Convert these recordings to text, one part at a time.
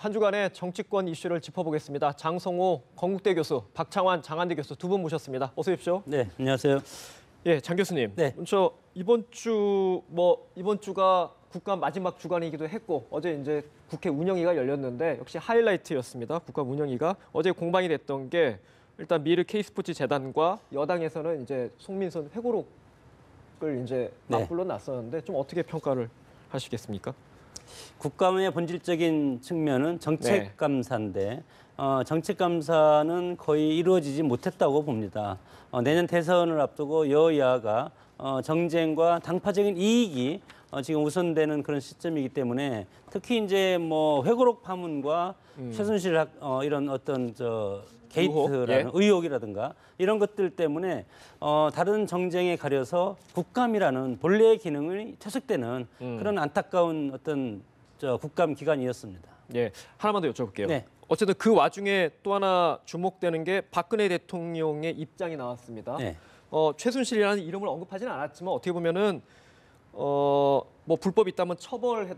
한 주간의 정치권 이슈를 짚어보겠습니다. 장성호 건국대 교수, 박창환 장한대 교수 두 분 모셨습니다. 어서 오십시오. 네, 안녕하세요. 예, 장 교수님. 네. 저 이번 주가 국감 마지막 주간이기도 했고 어제 이제 국회 운영위가 열렸는데 역시 하이라이트였습니다. 국감 운영위가 어제 공방이 됐던 게 일단 미르 K스포츠 재단과 여당에서는 이제 송민선 회고록을 이제 맞불러 놨었는데 좀 어떻게 평가를 하시겠습니까? 국감의 본질적인 측면은 정책 감사인데 정책 감사는 거의 이루어지지 못했다고 봅니다. 내년 대선을 앞두고 여야가 정쟁과 당파적인 이익이 지금 우선되는 그런 시점이기 때문에 특히 이제 뭐 회고록 파문과 최순실 이런 어떤 게이트라는 의혹이라든가 이런 것들 때문에 다른 정쟁에 가려서 국감이라는 본래의 기능이 퇴색되는 그런 안타까운 어떤 국감 기간이었습니다. 예, 하나만 더 여쭤볼게요. 네. 어쨌든 그 와중에 또 하나 주목되는 게 박근혜 대통령의 입장이 나왔습니다. 네. 최순실이라는 이름을 언급하지는 않았지만 어떻게 보면은 뭐 불법이 있다면 처벌해야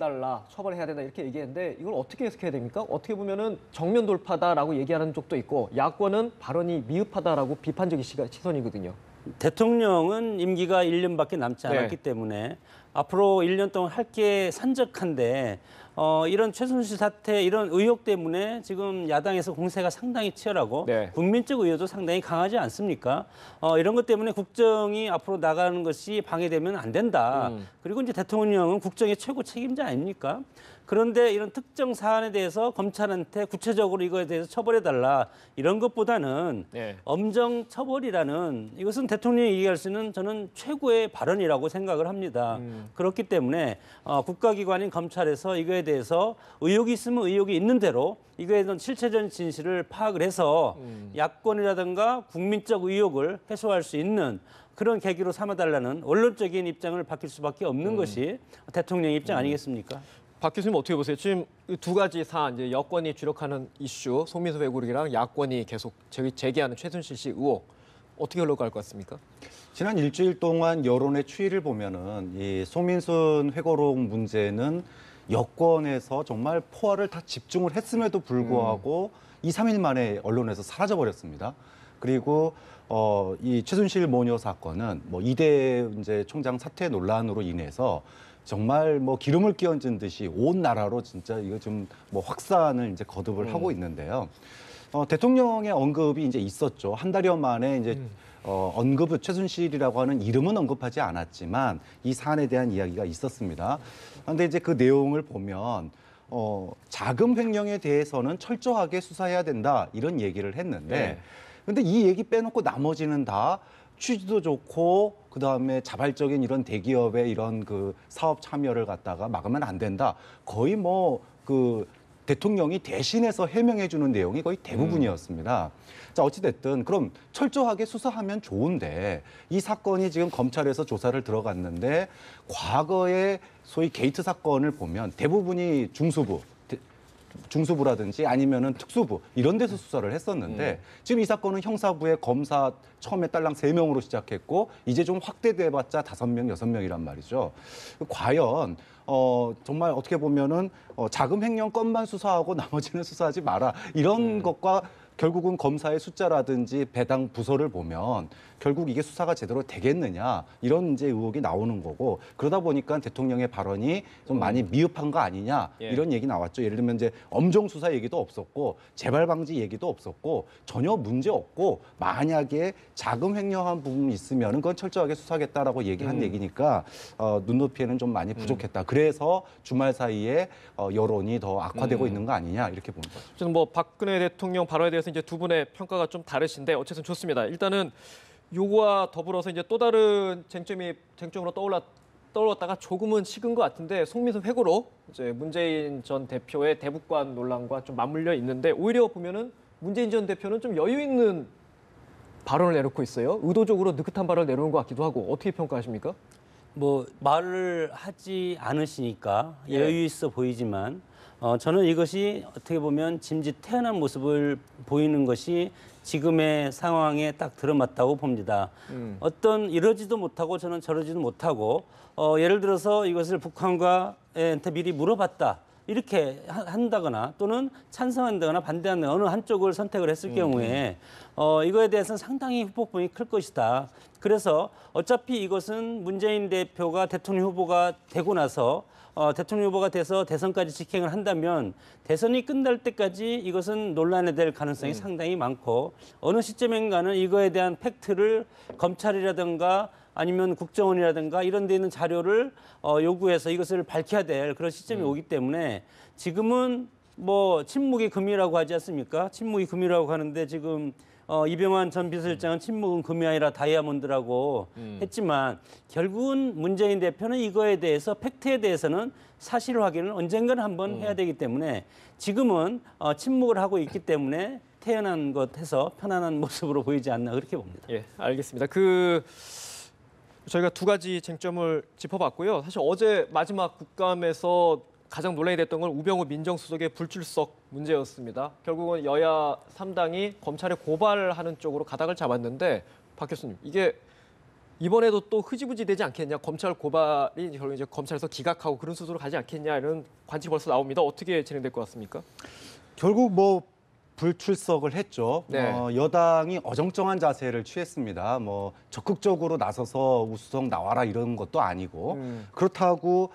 된다 이렇게 얘기했는데 이걸 어떻게 해석해야 됩니까? 어떻게 보면은 정면 돌파다라고 얘기하는 쪽도 있고 야권은 발언이 미흡하다라고 비판적인 시선이거든요. 대통령은 임기가 1년밖에 남지 않았기 때문에 앞으로 1년 동안 할 게 산적한데 이런 최순실 사태 이런 의혹 때문에 지금 야당에서 공세가 상당히 치열하고 국민적 의혹도 상당히 강하지 않습니까? 이런 것 때문에 국정이 앞으로 나가는 것이 방해되면 안 된다. 그리고 이제 대통령은 국정의 최고 책임자 아닙니까? 그런데 이런 특정 사안에 대해서 검찰한테 구체적으로 이거에 대해서 처벌해달라 이런 것보다는 엄정 처벌이라는 이것은 대통령이 얘기할 수 있는 저는 최고의 발언이라고 생각을 합니다. 그렇기 때문에 국가기관인 검찰에서 이거에 대해서 의혹이 있으면 의혹이 있는 대로 이거에 대한 실체적인 진실을 파악을 해서 야권이라든가 국민적 의혹을 해소할 수 있는 그런 계기로 삼아달라는 원론적인 입장을 밝힐 수밖에 없는 것이 대통령의 입장 아니겠습니까? 박 교수님 어떻게 보세요? 지금 두 가지 사안, 이제 여권이 주력하는 이슈, 송민수 회고록이랑 야권이 계속 제기하는 최순실 씨 의혹 어떻게 흘러갈 것 같습니까? 지난 일주일 동안 여론의 추이를 보면은 이 송민순 회고록 문제는 여권에서 정말 포화를 다 집중을 했음에도 불구하고 2, 3일 만에 언론에서 사라져 버렸습니다. 그리고 이 최순실 모녀 사건은 뭐 이대 이제 총장 사퇴 논란으로 인해서 정말 뭐 기름을 끼얹은 듯이 온 나라로 진짜 이거 좀 뭐 확산을 이제 거듭을 하고 있는데요. 대통령의 언급이 이제 있었죠. 한 달여 만에 이제 언급을 최순실이라고 하는 이름은 언급하지 않았지만 이 사안에 대한 이야기가 있었습니다. 그런데 이제 그 내용을 보면 자금 횡령에 대해서는 철저하게 수사해야 된다 이런 얘기를 했는데 근데 이 얘기 빼놓고 나머지는 다 취지도 좋고 그다음에 자발적인 이런 대기업의 이런 그 사업 참여를 갖다가 막으면 안 된다. 거의 뭐 그 대통령이 대신해서 해명해 주는 내용이 거의 대부분이었습니다. 자, 어찌됐든 그럼 철저하게 수사하면 좋은데 이 사건이 지금 검찰에서 조사를 들어갔는데 과거에 소위 게이트 사건을 보면 대부분이 중수부라든지 아니면은 특수부 이런 데서 수사를 했었는데 지금 이 사건은 형사부의 검사 처음에 딸랑 3명으로 시작했고 이제 좀 확대돼봤자 5명, 6명이란 말이죠. 과연 정말 어떻게 보면은 자금 횡령 건만 수사하고 나머지는 수사하지 마라 이런 것과 결국은 검사의 숫자라든지 배당 부서를 보면 결국 이게 수사가 제대로 되겠느냐 이런 이제 의혹이 나오는 거고 그러다 보니까 대통령의 발언이 좀 많이 미흡한 거 아니냐 이런 얘기 나왔죠. 예를 들면 이제 엄정 수사 얘기도 없었고 재발 방지 얘기도 없었고 전혀 문제 없고 만약에 자금 횡령한 부분이 있으면 그건 철저하게 수사하겠다라고 얘기한 얘기니까 눈높이에는 좀 많이 부족했다. 그래서 주말 사이에 여론이 더 악화되고 있는 거 아니냐 이렇게 보는 거죠. 저는 뭐 박근혜 대통령 발언에 대해서 이제 두 분의 평가가 좀 다르신데 어쨌든 좋습니다. 일단은 요거와 더불어서 이제 또 다른 쟁점으로 떠올랐다가 조금은 식은 것 같은데 송민수 회고록 이제 문재인 전 대표의 대북관 논란과 좀 맞물려 있는데 오히려 보면은 문재인 전 대표는 좀 여유 있는 발언을 내놓고 있어요. 의도적으로 느긋한 발언을 내놓은 것 같기도 하고 어떻게 평가하십니까? 뭐 말을 하지 않으시니까 여유 있어 보이지만 저는 이것이 어떻게 보면 짐짓태어난 모습을 보이는 것이 지금의 상황에 딱 들어맞다고 봅니다. 어떤 이러지도 못하고 저는 저러지도 못하고 예를 들어서 이것을 북한과한테 미리 물어봤다. 이렇게 한다거나 또는 찬성한다거나 반대한다거나 어느 한쪽을 선택을 했을 경우에 이거에 대해서는 상당히 후폭풍이 클 것이다. 그래서 어차피 이것은 문재인 대표가 대통령 후보가 되고 나서 대통령 후보가 돼서 대선까지 직행을 한다면 대선이 끝날 때까지 이것은 논란이 될 가능성이 상당히 많고 어느 시점인가는 이거에 대한 팩트를 검찰이라든가 아니면 국정원이라든가 이런 데 있는 자료를 요구해서 이것을 밝혀야 될 그런 시점이 오기 때문에 지금은 뭐 침묵이 금이라고 하지 않습니까? 침묵이 금이라고 하는데 지금 이병환 전 비서실장은 침묵은 금이 아니라 다이아몬드라고 했지만 결국은 문재인 대표는 이거에 대해서 팩트에 대해서는 사실 확인을 언젠가는 한번 해야 되기 때문에 지금은 침묵을 하고 있기 때문에 태연한 것 해서 편안한 모습으로 보이지 않나 그렇게 봅니다. 예, 알겠습니다. 저희가 두 가지 쟁점을 짚어봤고요. 사실 어제 마지막 국감에서 가장 논란이 됐던 건 우병우 민정수석의 불출석 문제였습니다. 결국은 여야 3당이 검찰에 고발하는 쪽으로 가닥을 잡았는데 박 교수님, 이게 이번에도 또 흐지부지 되지 않겠냐? 검찰 고발이 결국 이제 검찰에서 기각하고 그런 수순으로 가지 않겠냐? 이런 관측이 벌써 나옵니다. 어떻게 진행될 것 같습니까? 결국 뭐 불출석을 했죠. 네. 여당이 어정쩡한 자세를 취했습니다. 뭐 적극적으로 나서서 우수석 나와라 이런 것도 아니고 그렇다고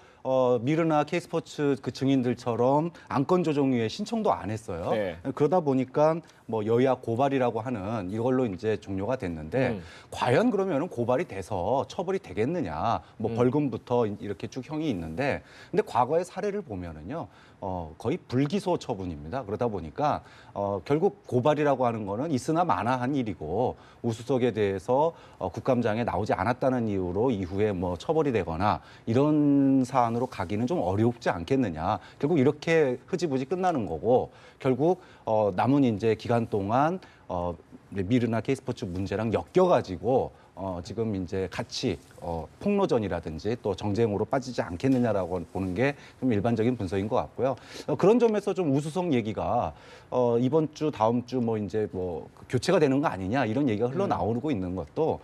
미르나 K스포츠 그 증인들처럼 안건조정위에 신청도 안 했어요. 네. 그러다 보니까 뭐 여야 고발이라고 하는 이걸로 이제 종료가 됐는데 과연 그러면은 고발이 돼서 처벌이 되겠느냐? 뭐 벌금부터 이렇게 쭉 형이 있는데 근데 과거의 사례를 보면은요. 거의 불기소 처분입니다. 그러다 보니까 결국 고발이라고 하는 거는 있으나 마나한 일이고 우수석에 대해서 국감장에 나오지 않았다는 이유로 이후에 뭐 처벌이 되거나 이런 사안으로 가기는 좀 어렵지 않겠느냐. 결국 이렇게 흐지부지 끝나는 거고 결국 남은 이제 기간 동안 미르나 K스포츠 문제랑 엮여가지고 지금 이제 같이 폭로전이라든지 또 정쟁으로 빠지지 않겠느냐라고 보는 게 좀 일반적인 분석인 것 같고요. 그런 점에서 좀 우수석 얘기가 이번 주 다음 주 뭐 이제 뭐 교체가 되는 거 아니냐 이런 얘기가 흘러나오고 있는 것도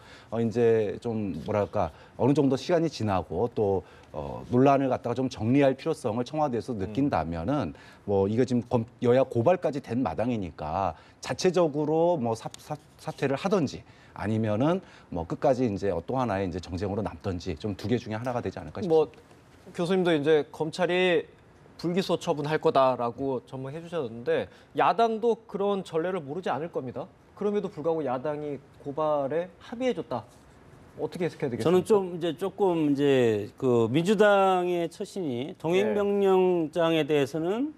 이제 좀 뭐랄까 어느 정도 시간이 지나고 또 논란을 갖다가 좀 정리할 필요성을 청와대에서 느낀다면은 뭐 이거 지금 여야 고발까지 된 마당이니까 자체적으로 뭐 사퇴를 하든지 아니면은 뭐 끝까지 이제 또 하나의 이제 정쟁으로 남든지 좀 두 개 중에 하나가 되지 않을까 싶습니다. 뭐 교수님도 이제 검찰이 불기소 처분할 거다라고 전망해 주셨는데 야당도 그런 전례를 모르지 않을 겁니다. 그럼에도 불구하고 야당이 고발에 합의해 줬다. 어떻게 해석해야 되겠습니까? 저는 좀 이제 조금 이제 그 민주당의 처신이 동행명령장에 대해서는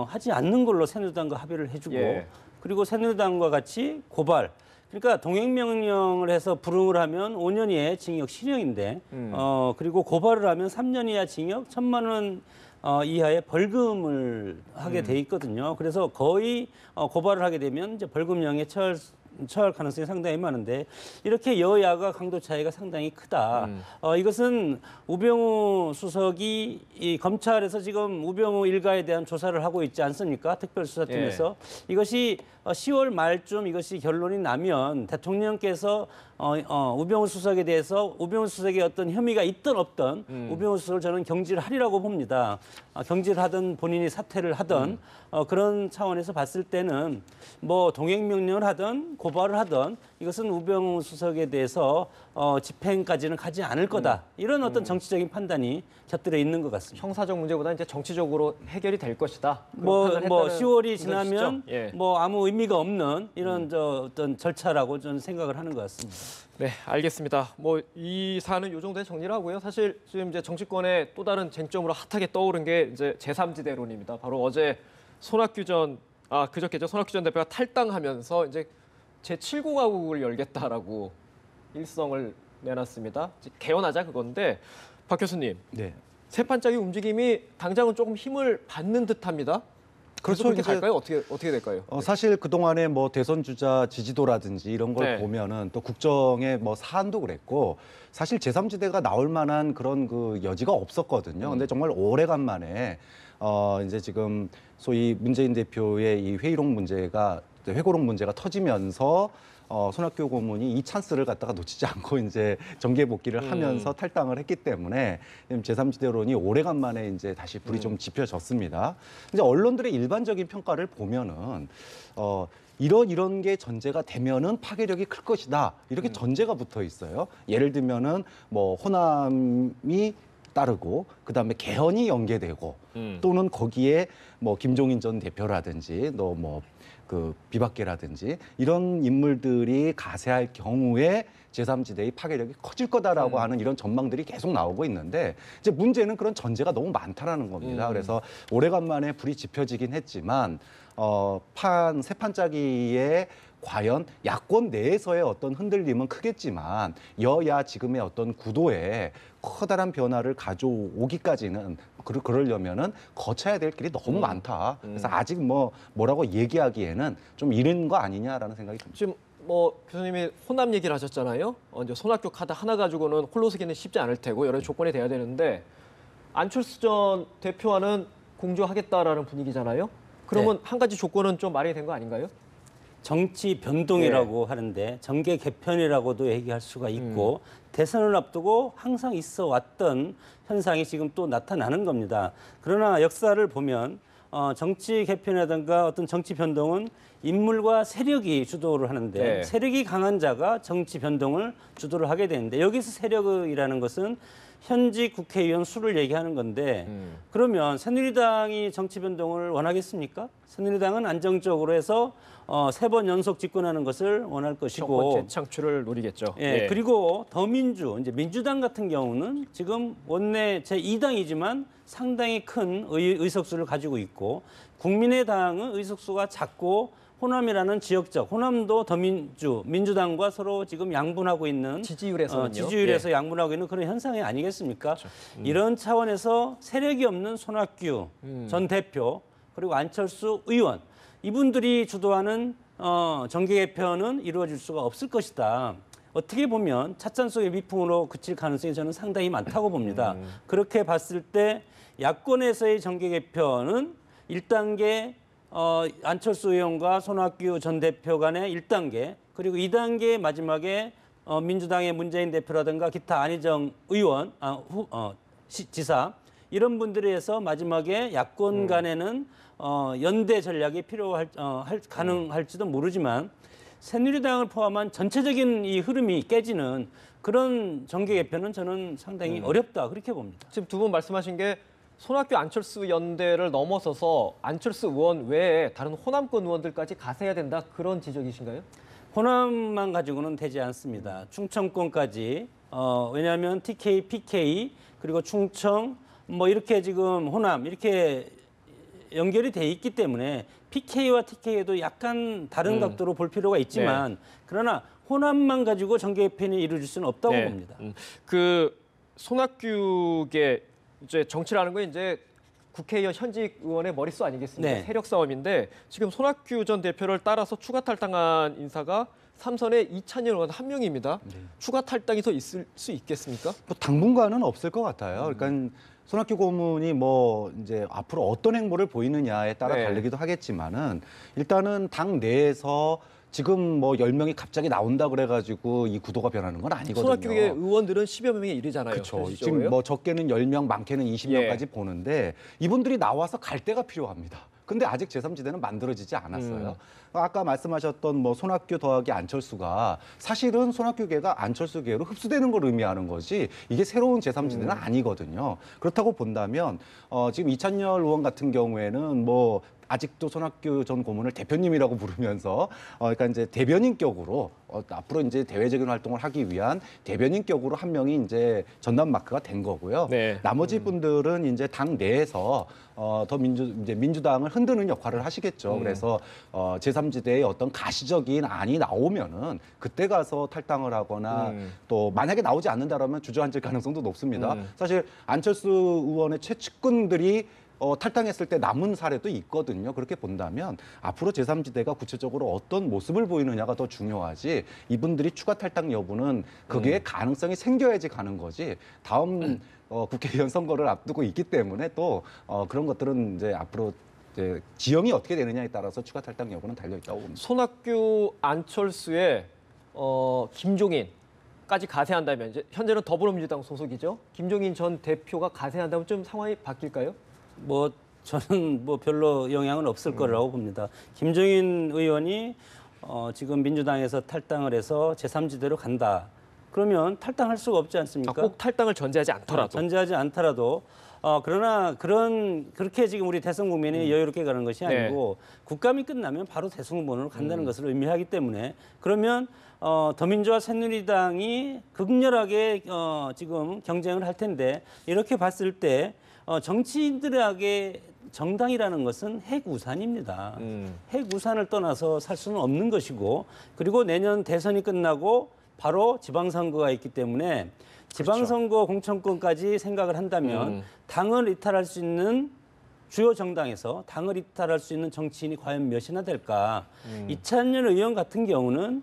하지 않는 걸로 새누리당과 합의를 해주고 예. 그리고 새누리당과 같이 고발. 그러니까 동행명령을 해서 불응을 하면 5년 이하의 징역 실형인데 그리고 고발을 하면 3년 이하 징역 1,000만 원 이하의 벌금을 하게 돼 있거든요. 그래서 거의 고발을 하게 되면 이제 벌금형에 처할 가능성이 상당히 많은데 이렇게 여야가 강도 차이가 상당히 크다. 이것은 우병우 수석이 이 검찰에서 지금 우병우 일가에 대한 조사를 하고 있지 않습니까? 특별수사팀에서 이것이 10월 말쯤 이것이 결론이 나면 대통령께서 우병우 수석에 대해서 우병우 수석의 어떤 혐의가 있든 없든 우병우 수석을 저는 경질하리라고 봅니다. 경질하든 본인이 사퇴를 하든 그런 차원에서 봤을 때는 뭐 동행명령을 하든 고발을 하든 이것은 우병우 수석에 대해서 집행까지는 가지 않을 거다. 이런 어떤 정치적인 판단이 곁들여 있는 것 같습니다. 형사적 문제보다 이제 정치적으로 해결이 될 것이다. 뭐 10월이 지나면 예. 뭐 아무 의미가 없는 이런 어떤 절차라고 저는 생각을 하는 것 같습니다. 네, 알겠습니다. 뭐 이 사안은 요 정도에 정리를 하고요. 사실 지금 이제 정치권의 또 다른 쟁점으로 핫하게 떠오른 게 이제 제3지대론입니다. 바로 어제 그저께죠. 손학규 전 대표가 탈당하면서 이제 제7공화국을 열겠다라고 일성을 내놨습니다. 개헌하자 그건데 박 교수님, 네. 새 판짜기 움직임이 당장은 조금 힘을 받는 듯합니다. 그래서 그렇죠. 그렇게 이제 갈까요? 어떻게 될까요? 사실 그동안에 뭐 대선 주자 지지도라든지 이런 걸 네. 보면은 또 국정의 뭐 사안도 그랬고 사실 제3지대가 나올 만한 그런 그 여지가 없었거든요. 근데 정말 오래간만에 이제 지금 소위 문재인 대표의 이 회의록 문제가 회고록 문제가 터지면서 손학규 고문이 이 찬스를 갖다가 놓치지 않고 이제 정계 복귀를 하면서 탈당을 했기 때문에 제3지대론이 오래간만에 이제 다시 불이 좀 지펴졌습니다. 이제 언론들의 일반적인 평가를 보면은 이런 게 전제가 되면은 파괴력이 클 것이다. 이렇게 전제가 붙어 있어요. 예를 들면은 뭐 호남이 따르고 그다음에 개헌이 연계되고 또는 거기에 뭐 김종인 전 대표라든지 또 뭐 그 비박계라든지 이런 인물들이 가세할 경우에 제3지대의 파괴력이 커질 거다라고 하는 이런 전망들이 계속 나오고 있는데 이제 문제는 그런 전제가 너무 많다라는 겁니다. 그래서 오래간만에 불이 지펴지긴 했지만 새 판짜기에 과연 야권 내에서의 어떤 흔들림은 크겠지만 여야 지금의 어떤 구도에 커다란 변화를 가져오기까지는 그러려면은 거쳐야 될 길이 너무 많다. 그래서 아직 뭐라고 얘기하기에는 좀 이른 거 아니냐라는 생각이 듭니다. 지금 뭐 교수님이 호남 얘기를 하셨잖아요. 이제 손학규 카드 하나 가지고는 홀로 서기는 쉽지 않을 테고 여러 조건이 돼야 되는데 안철수 전 대표와는 공조하겠다라는 분위기잖아요. 그러면 한 가지 조건은 좀 마련이 된 거 아닌가요? 정치 변동이라고 하는데 정계 개편이라고도 얘기할 수가 있고 대선을 앞두고 항상 있어 왔던 현상이 지금 또 나타나는 겁니다. 그러나 역사를 보면 정치 개편이라든가 어떤 정치 변동은 인물과 세력이 주도를 하는데 세력이 강한 자가 정치 변동을 주도를 하게 되는데 여기서 세력이라는 것은 현직 국회의원 수를 얘기하는 건데 그러면 새누리당이 정치 변동을 원하겠습니까? 새누리당은 안정적으로 해서 3번 연속 집권하는 것을 원할 것이고 정권 재창출을 노리겠죠. 예, 그리고 더민주, 이제 민주당 같은 경우는 지금 원내 제2당이지만 상당히 큰 의석수를 가지고 있고 국민의당은 의석수가 작고 호남이라는 지역적, 호남도 더민주, 민주당과 서로 지금 양분하고 있는 지지율에서는요. 지지율에서 양분하고 있는 그런 현상이 아니겠습니까? 그렇죠. 이런 차원에서 세력이 없는 손학규 전 대표 그리고 안철수 의원 이분들이 주도하는 정계 개편은 이루어질 수가 없을 것이다. 어떻게 보면 찻잔 속의 미풍으로 그칠 가능성이 저는 상당히 많다고 봅니다. 그렇게 봤을 때 야권에서의 정계 개편은 1단계 안철수 의원과 손학규 전 대표 간의 1단계 그리고 2단계 마지막에 민주당의 문재인 대표라든가 기타 안희정 의원, 지사 이런 분들에 의해서 마지막에 야권 간에는 연대 전략이 가능할지도 모르지만 새누리당을 포함한 전체적인 이 흐름이 깨지는 그런 정계 개편은 저는 상당히 어렵다 그렇게 봅니다. 지금 두 분 말씀하신 게 손학규 안철수 연대를 넘어서서 안철수 의원 외에 다른 호남권 의원들까지 가세해야 된다 그런 지적이신가요? 호남만 가지고는 되지 않습니다. 충청권까지 왜냐하면 TK, PK 그리고 충청 뭐 이렇게 지금 호남 이렇게 연결이 돼 있기 때문에 PK와 TK에도 약간 다른 각도로 볼 필요가 있지만 그러나 호남만 가지고 정계 개편이 이루어질 수는 없다고 봅니다. 그 손학규의 이제 정치라는 건 이제 국회의원 현직 의원의 머릿수 아니겠습니까? 세력 싸움인데 지금 손학규 전 대표를 따라서 추가 탈당한 인사가 삼선의 이찬열 의원 한 명입니다. 추가 탈당이 더 있을 수 있겠습니까? 뭐 당분간은 없을 것 같아요. 그러니까 손학규 고문이 뭐 이제 앞으로 어떤 행보를 보이느냐에 따라 다르기도 하겠지만은 일단은 당 내에서 지금 뭐 10명이 갑자기 나온다 그래가지고 이 구도가 변하는 건 아니거든요. 손학규의 의원들은 10여 명에 이르잖아요. 그렇죠. 지금 뭐 적게는 10명, 많게는 20명까지 보는데 이분들이 나와서 갈 데가 필요합니다. 근데 아직 제3지대는 만들어지지 않았어요. 아까 말씀하셨던 뭐 손학규 더하기 안철수가 사실은 손학규계가 안철수계로 흡수되는 걸 의미하는 거지 이게 새로운 제3지대는 아니거든요. 그렇다고 본다면 지금 이찬열 의원 같은 경우에는 뭐 아직도 손학규 전 고문을 대표님이라고 부르면서 그러니까 이제 대변인격으로 앞으로 이제 대외적인 활동을 하기 위한 대변인격으로 한 명이 이제 전담 마크가 된 거고요. 나머지 분들은 이제 당 내에서 더 민주당을 흔드는 역할을 하시겠죠. 그래서 제3지대의 어떤 가시적인 안이 나오면은 그때 가서 탈당을 하거나 또 만약에 나오지 않는다라면 주저앉을 가능성도 높습니다. 사실 안철수 의원의 최측근들이 탈당했을 때 남은 사례도 있거든요. 그렇게 본다면 앞으로 제3지대가 구체적으로 어떤 모습을 보이느냐가 더 중요하지 이분들이 추가 탈당 여부는 그게 가능성이 생겨야지 가는 거지 다음 국회의원 선거를 앞두고 있기 때문에 또 그런 것들은 이제 앞으로 이제 지형이 어떻게 되느냐에 따라서 추가 탈당 여부는 달려 있다고 봅니다. 손학규, 안철수의 김종인까지 가세한다면 이제 현재는 더불어민주당 소속이죠. 김종인 전 대표가 가세한다면 좀 상황이 바뀔까요? 뭐 저는 뭐 별로 영향은 없을 거라고 봅니다. 김종인 의원이 지금 민주당에서 탈당을 해서 제3지대로 간다. 그러면 탈당할 수가 없지 않습니까? 꼭 탈당을 전제하지 않더라도. 전제하지 않더라도 그러나 그렇게 지금 우리 대선 국면이 여유롭게 가는 것이 아니고 국감이 끝나면 바로 대선 후보로 간다는 것을 의미하기 때문에 그러면 더민주와 새누리당이 극렬하게 지금 경쟁을 할 텐데 이렇게 봤을 때 정치인들에게 정당이라는 것은 핵우산입니다. 핵우산을 떠나서 살 수는 없는 것이고 그리고 내년 대선이 끝나고 바로 지방선거가 있기 때문에 지방선거 공천권까지 생각을 한다면 당을 이탈할 수 있는 주요 정당에서 당을 이탈할 수 있는 정치인이 과연 몇이나 될까. 이찬열 의원 같은 경우는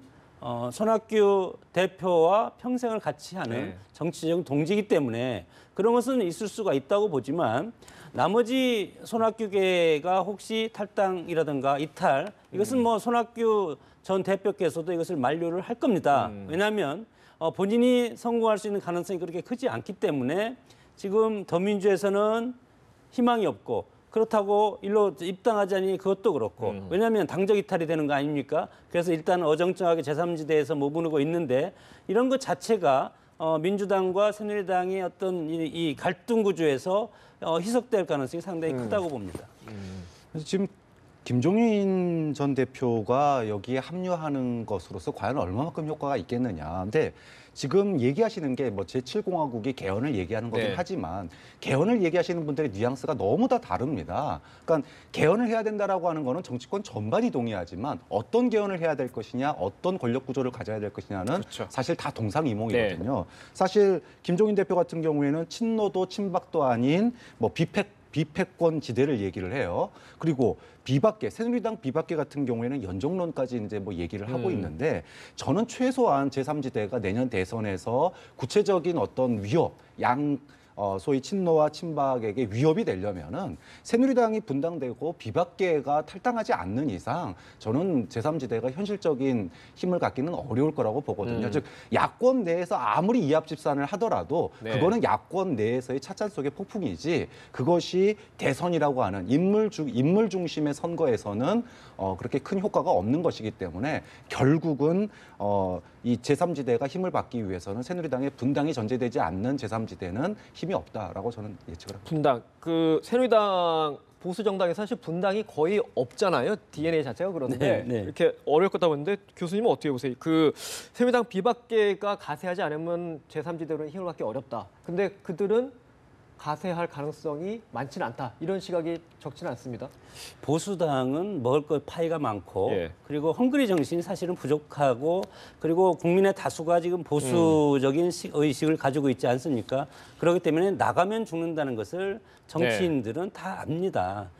손학규 대표와 평생을 같이 하는 정치적 동지이기 때문에 그런 것은 있을 수가 있다고 보지만 나머지 손학규계가 혹시 탈당이라든가 이탈 이것은 뭐 손학규 전 대표께서도 이것을 만류를 할 겁니다. 왜냐하면 본인이 성공할 수 있는 가능성이 그렇게 크지 않기 때문에 지금 더민주에서는 희망이 없고 그렇다고 일로 입당하자니 그것도 그렇고 왜냐하면 당적 이탈이 되는 거 아닙니까? 그래서 일단 어정쩡하게 제3지대에서 머무르고 있는데 이런 것 자체가 민주당과 새누리당의 어떤 이 갈등 구조에서 희석될 가능성이 상당히 크다고 봅니다. 그래서 지금 김종인 전 대표가 여기에 합류하는 것으로서 과연 얼마만큼 효과가 있겠느냐. 근데 지금 얘기하시는 게 뭐 제7공화국이 개헌을 얘기하는 거긴 하지만 개헌을 얘기하시는 분들의 뉘앙스가 너무 다 다릅니다. 그러니까 개헌을 해야 된다라고 하는 거는 정치권 전반이 동의하지만 어떤 개헌을 해야 될 것이냐, 어떤 권력 구조를 가져야 될 것이냐는 사실 다 동상이몽이거든요. 사실 김종인 대표 같은 경우에는 친노도 친박도 아닌 뭐 비패권 지대를 얘기를 해요. 그리고 비박계, 새누리당 비박계 같은 경우에는 연정론까지 이제 뭐 얘기를 하고 있는데 저는 최소한 제3지대가 내년 대선에서 구체적인 어떤 위협, 소위 친노와 친박에게 위협이 되려면은 새누리당이 분당되고 비박계가 탈당하지 않는 이상 저는 제3지대가 현실적인 힘을 갖기는 어려울 거라고 보거든요. 즉 야권 내에서 아무리 이합집산을 하더라도 그거는 야권 내에서의 차찬 속의 폭풍이지 그것이 대선이라고 하는 인물 중심의 선거에서는 그렇게 큰 효과가 없는 것이기 때문에 결국은 이 제3지대가 힘을 받기 위해서는 새누리당의 분당이 전제되지 않는 제3지대는 힘이 없다라고 저는 예측을 합니다. 분당. 그 새누리당 보수 정당에 사실 분당이 거의 없잖아요. DNA 자체가 그런데 이렇게 어려울 거다 보는데 교수님은 어떻게 보세요? 그 새누리당 비박계가 가세하지 않으면 제3지대로는 힘을 받기 어렵다. 근데 그들은 가세할 가능성이 많지는 않다. 이런 시각이 적지는 않습니다. 보수당은 먹을 것 파이가 많고 그리고 헝그리 정신이 사실은 부족하고 그리고 국민의 다수가 지금 보수적인 의식을 가지고 있지 않습니까? 그렇기 때문에 나가면 죽는다는 것을 정치인들은 다 압니다.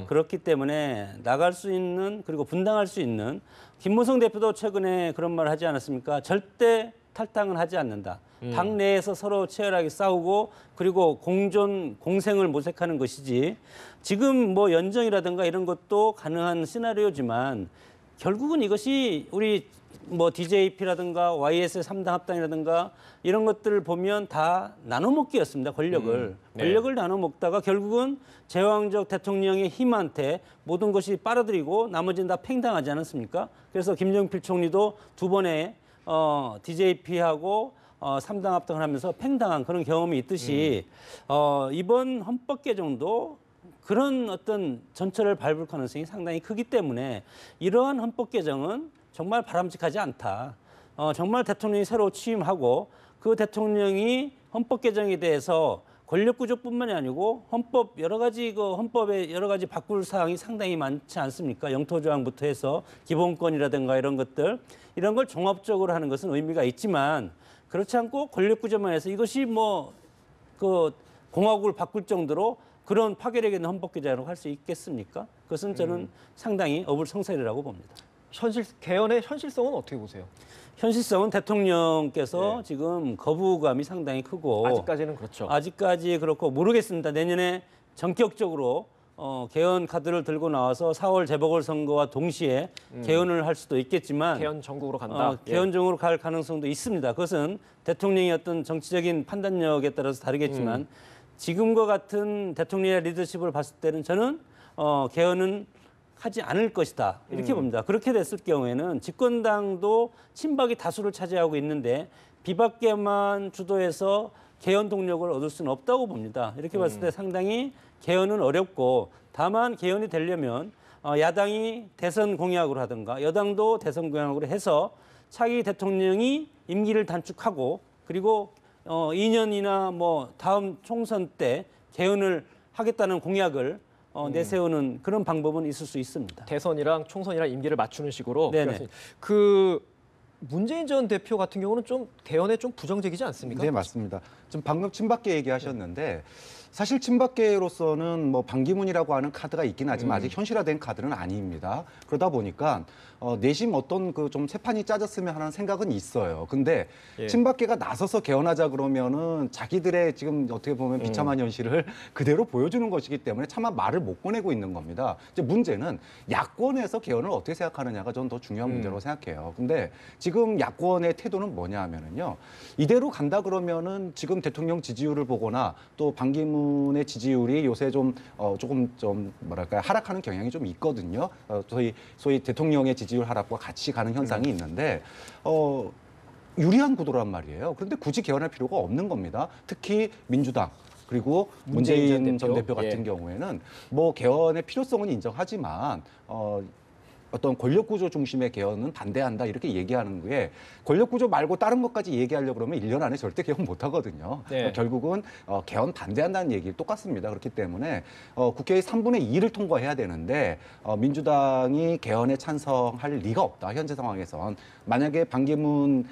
그렇기 때문에 나갈 수 있는 그리고 분당할 수 있는 김무성 대표도 최근에 그런 말을 하지 않았습니까? 절대 탈당은 하지 않는다. 당 내에서 서로 치열하게 싸우고 그리고 공생을 모색하는 것이지 지금 뭐 연정이라든가 이런 것도 가능한 시나리오지만 결국은 이것이 우리 뭐 DJP라든가 YS의 3당 합당이라든가 이런 것들을 보면 다 나눠먹기였습니다. 권력을. 권력을 나눠먹다가 결국은 제왕적 대통령의 힘한테 모든 것이 빨아들이고 나머지는 다 팽당하지 않았습니까? 그래서 김정필 총리도 두 번의 DJP하고 3당 합당을 하면서 팽당한 그런 경험이 있듯이 이번 헌법 개정도 그런 어떤 전철을 밟을 가능성이 상당히 크기 때문에 이러한 헌법 개정은 정말 바람직하지 않다. 정말 대통령이 새로 취임하고 그 대통령이 헌법 개정에 대해서 권력 구조뿐만이 아니고 헌법 헌법의 여러 가지 바꿀 사항이 상당히 많지 않습니까? 영토 조항부터 해서 기본권이라든가 이런 것들 이런 걸 종합적으로 하는 것은 의미가 있지만 그렇지 않고 권력 구조만 해서 이것이 뭐 그 공화국을 바꿀 정도로 그런 파괴력 있는 헌법 개정이라고 할 수 있겠습니까? 그것은 저는 상당히 어불성설이라고 봅니다. 개헌의 현실성은 어떻게 보세요? 현실성은 대통령께서 지금 거부감이 상당히 크고 아직까지는 그렇죠. 아직까지 그렇고 모르겠습니다. 내년에 전격적으로 개헌 카드를 들고 나와서 4월 재보궐선거와 동시에 개헌을 할 수도 있겠지만 개헌 전국으로 간다. 개헌 정으로 갈 가능성도 있습니다. 그것은 대통령의 어떤 정치적인 판단력에 따라서 다르겠지만 지금과 같은 대통령의 리더십을 봤을 때는 저는 개헌은 하지 않을 것이다 이렇게 봅니다. 그렇게 됐을 경우에는 집권당도 친박이 다수를 차지하고 있는데 비박계만 주도해서 개헌 동력을 얻을 수는 없다고 봅니다. 이렇게 봤을 때 상당히 개헌은 어렵고 다만 개헌이 되려면 야당이 대선 공약으로 하든가 여당도 대선 공약으로 해서 차기 대통령이 임기를 단축하고 그리고 2년이나 뭐 다음 총선 때 개헌을 하겠다는 공약을 내세우는 그런 방법은 있을 수 있습니다. 대선이랑 총선이랑 임기를 맞추는 식으로. 네네. 그 문재인 전 대표 같은 경우는 좀 개헌에 좀 부정적이지 않습니까? 네, 맞습니다. 좀 방금 친박계 얘기하셨는데 사실 친박계로서는 뭐 반기문이라고 하는 카드가 있긴 하지만 아직 현실화된 카드는 아닙니다. 그러다 보니까 내심 어떤 그 좀 새판이 짜졌으면 하는 생각은 있어요. 근데 예. 친박계가 나서서 개헌하자 그러면은 자기들의 지금 어떻게 보면 비참한 현실을 그대로 보여주는 것이기 때문에 차마 말을 못 꺼내고 있는 겁니다. 이제 문제는 야권에서 개헌을 어떻게 생각하느냐가 저는 더 중요한 문제라고 생각해요. 근데 지금 야권의 태도는 뭐냐 하면은요. 이대로 간다 그러면은 지금 대통령 지지율을 보거나 또 반기문의 지지율이 요새 좀 조금 좀 뭐랄까 하락하는 경향이 좀 있거든요. 소위 대통령의 지지율 하락과 같이 가는 현상이 있는데 유리한 구도란 말이에요. 그런데 굳이 개헌할 필요가 없는 겁니다. 특히 민주당 그리고 문재인 전 대표 같은 경우에는 뭐 개헌의 필요성은 인정하지만 어떤 권력구조 중심의 개헌은 반대한다 이렇게 얘기하는 게 권력구조 말고 다른 것까지 얘기하려고 그러면 1년 안에 절대 개헌 못 하거든요. 네. 결국은 개헌 반대한다는 얘기 똑같습니다. 그렇기 때문에 국회의 3분의 2를 통과해야 되는데 민주당이 개헌에 찬성할 리가 없다. 현재 상황에선. 만약에 반기문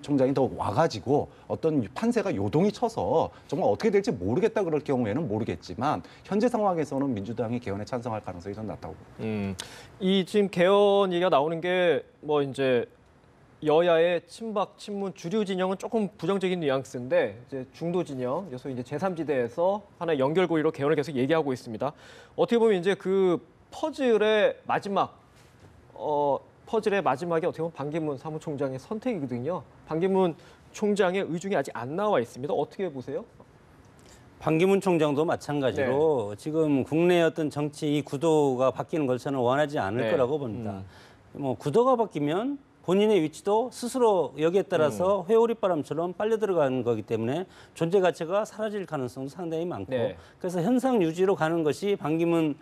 총장이 더 와가지고 어떤 판세가 요동이 쳐서 정말 어떻게 될지 모르겠다 그럴 경우에는 모르겠지만 현재 상황에서는 민주당이 개헌에 찬성할 가능성이 좀 낮다고 봅니다. 이 지금 개헌 얘기가 나오는 게 뭐 이제 여야의 친박, 친문, 주류 진영은 조금 부정적인 뉘앙스인데 이제 중도 진영, 소위 이제 제3지대에서 하나의 연결고리로 개헌을 계속 얘기하고 있습니다. 어떻게 보면 이제 그 퍼즐의 마지막이 어떻게 보면 반기문 사무총장의 선택이거든요. 반기문 총장의 의중이 아직 안 나와 있습니다. 어떻게 보세요? 반기문 총장도 마찬가지로 지금 국내 어떤 정치 이 구도가 바뀌는 걸 저는 원하지 않을 거라고 봅니다. 뭐 구도가 바뀌면 본인의 위치도 스스로 여기에 따라서 회오리바람처럼 빨려 들어가는 거기 때문에 존재 가치가 사라질 가능성도 상당히 많고 그래서 현상 유지로 가는 것이 반기문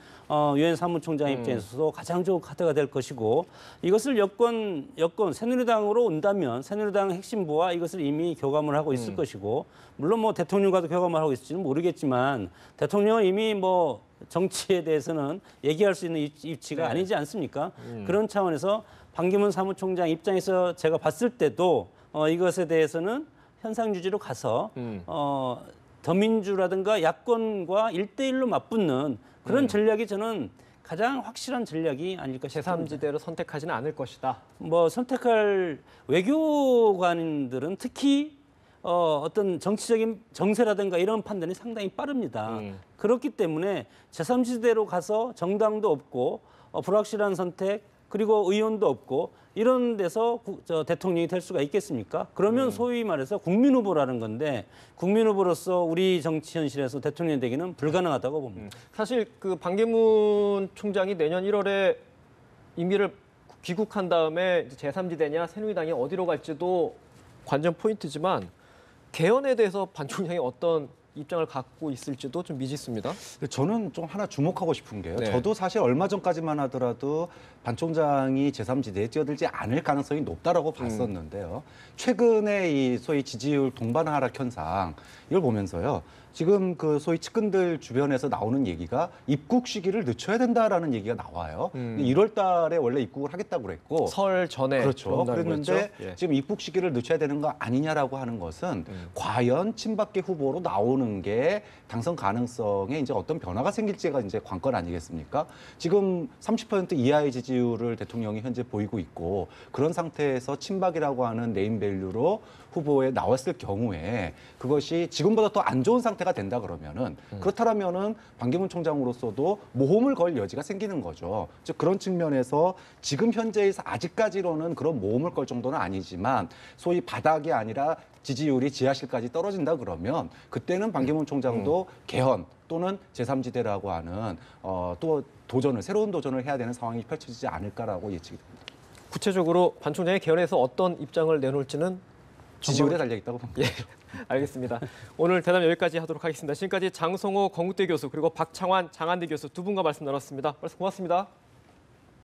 유엔 사무총장 입장에서도 가장 좋은 카드가 될 것이고 이것을 여권 새누리당으로 온다면 새누리당 핵심부와 이것을 이미 교감을 하고 있을 것이고 물론 뭐 대통령과도 교감을 하고 있을지는 모르겠지만 대통령은 이미 뭐 정치에 대해서는 얘기할 수 있는 위치가 아니지 않습니까? 그런 차원에서 반기문 사무총장 입장에서 제가 봤을 때도 이것에 대해서는 현상 유지로 가서 더민주라든가 야권과 1대1로 맞붙는 그런 전략이 저는 가장 확실한 전략이 아닐까 싶습니다. 제3지대로 선택하지는 않을 것이다. 뭐 선택할 외교관들은 특히 어떤 정치적인 정세라든가 이런 판단이 상당히 빠릅니다. 그렇기 때문에 제3지대로 가서 정당도 없고 불확실한 선택 그리고 의원도 없고 이런 데서 대통령이 될 수가 있겠습니까? 그러면 소위 말해서 국민 후보라는 건데 국민 후보로서 우리 정치 현실에서 대통령이 되기는 불가능하다고 봅니다. 사실 그 반기문 총장이 내년 1월에 임기를 귀국한 다음에 제3지대냐 새누리당이 어디로 갈지도 관전 포인트지만 개헌에 대해서 반 총장이 어떤 입장을 갖고 있을지도 좀 미지수입니다. 저는 좀 하나 주목하고 싶은 게요. 네. 저도 사실 얼마 전까지만 하더라도 반 총장이 제3지대에 뛰어들지 않을 가능성이 높다라고 봤었는데요. 최근에 이 소위 지지율 동반 하락 현상 이걸 보면서요. 지금 그 소위 측근들 주변에서 나오는 얘기가 입국 시기를 늦춰야 된다라는 얘기가 나와요. 1월 달에 원래 입국을 하겠다고 그랬고 설 전에 그렇죠. 그랬는데 예. 지금 입국 시기를 늦춰야 되는 거 아니냐라고 하는 것은 과연 친박계 후보로 나오는 게 당선 가능성에 이제 어떤 변화가 생길지가 이제 관건 아니겠습니까? 지금 30% 이하의 지지율을 대통령이 현재 보이고 있고 그런 상태에서 친박이라고 하는 네임밸류로 후보에 나왔을 경우에 그것이 지금보다 더 안 좋은 상태가 된다 그러면은 그렇다면은 반기문 총장으로서도 모험을 걸 여지가 생기는 거죠. 즉 그런 측면에서 지금 현재에서 아직까지로는 그런 모험을 걸 정도는 아니지만 소위 바닥이 아니라 지지율이 지하실까지 떨어진다 그러면 그때는 반기문 총장도 개헌 또는 제3지대라고 하는 또 새로운 도전을 해야 되는 상황이 펼쳐지지 않을까라고 예측이 됩니다. 구체적으로 반 총장의 개헌에서 어떤 입장을 내놓을지는 지지율에 달려 있다고 봅니다. 예, 알겠습니다. 오늘 대담 여기까지 하도록 하겠습니다. 지금까지 장성호 건국대 교수 그리고 박창환 장한대 교수 두 분과 말씀 나눴습니다. 말씀 고맙습니다.